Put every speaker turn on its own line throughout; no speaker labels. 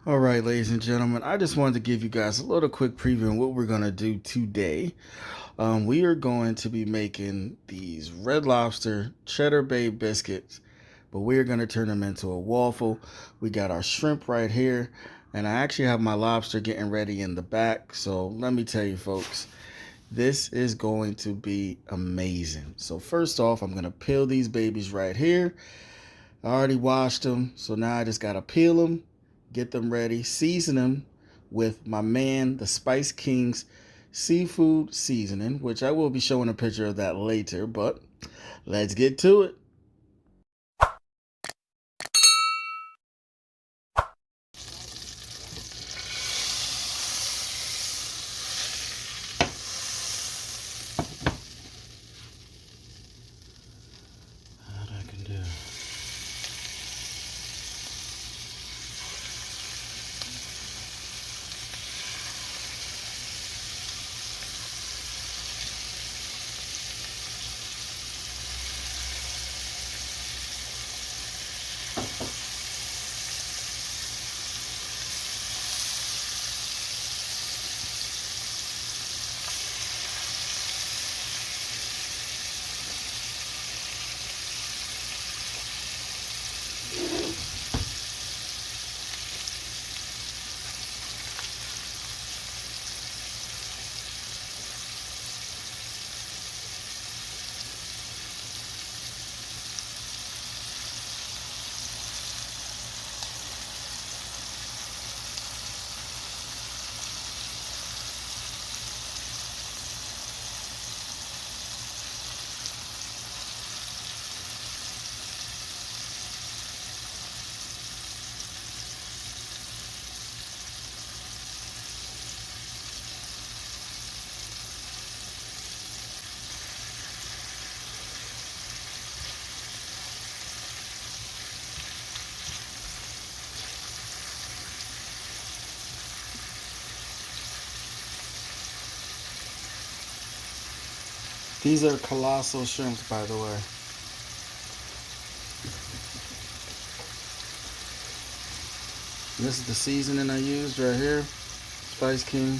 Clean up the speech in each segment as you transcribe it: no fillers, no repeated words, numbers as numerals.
All right, ladies and gentlemen, I just wanted to give you guys a little quick preview on what we're going to do today. We are going to be making these Red Lobster Cheddar Bay biscuits, but we're going to turn them into a waffle. We got our shrimp right here, and I actually have my lobster getting ready in the back. So let me tell you, folks, this is going to be amazing. So, first off, I'm going to peel these babies right here. I already washed them, so now I just gotta peel them, get them ready, season them with my man, the Spice King's seafood seasoning, which I will be showing a picture of that later, but let's get to it. What I can do. These are colossal shrimps, by the way. This is the seasoning I used right here, Spice King.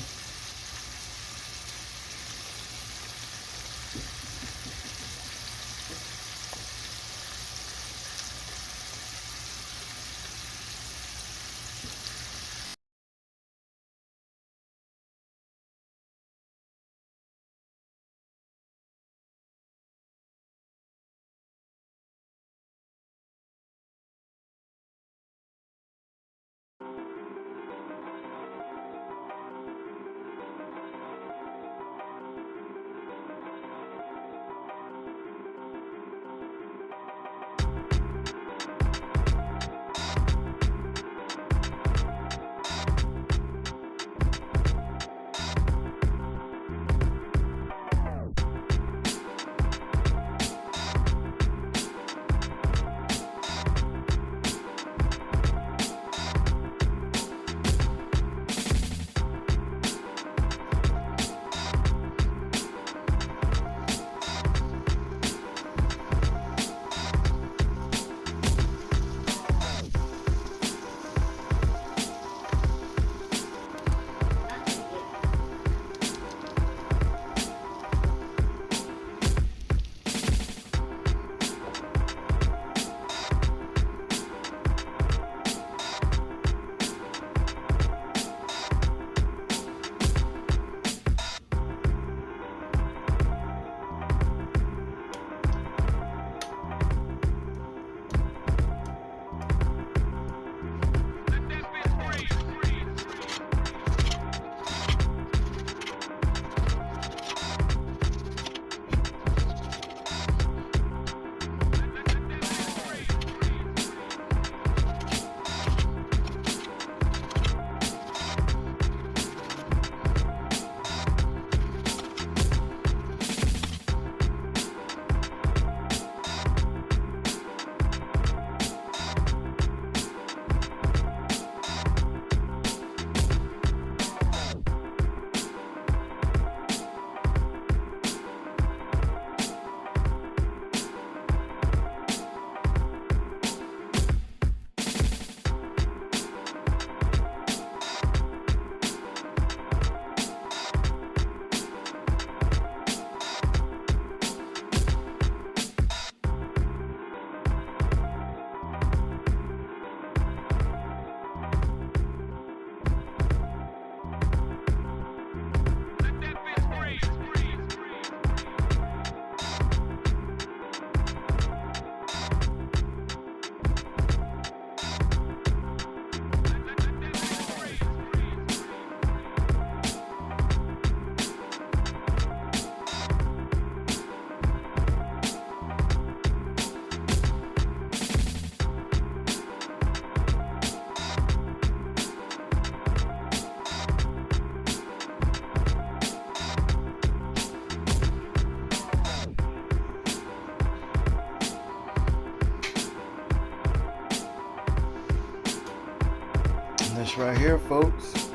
This right here, folks,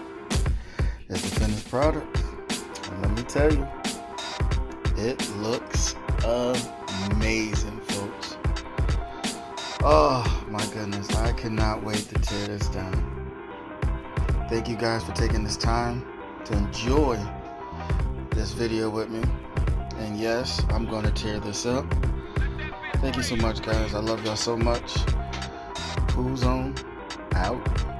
is the finished product. And let me tell you, it looks amazing, folks. Oh my goodness, I cannot wait to tear this down. Thank you guys for taking this time to enjoy this video with me. And yes, I'm going to tear this up. Thank you so much, guys. I love y'all so much. Kool Zone out.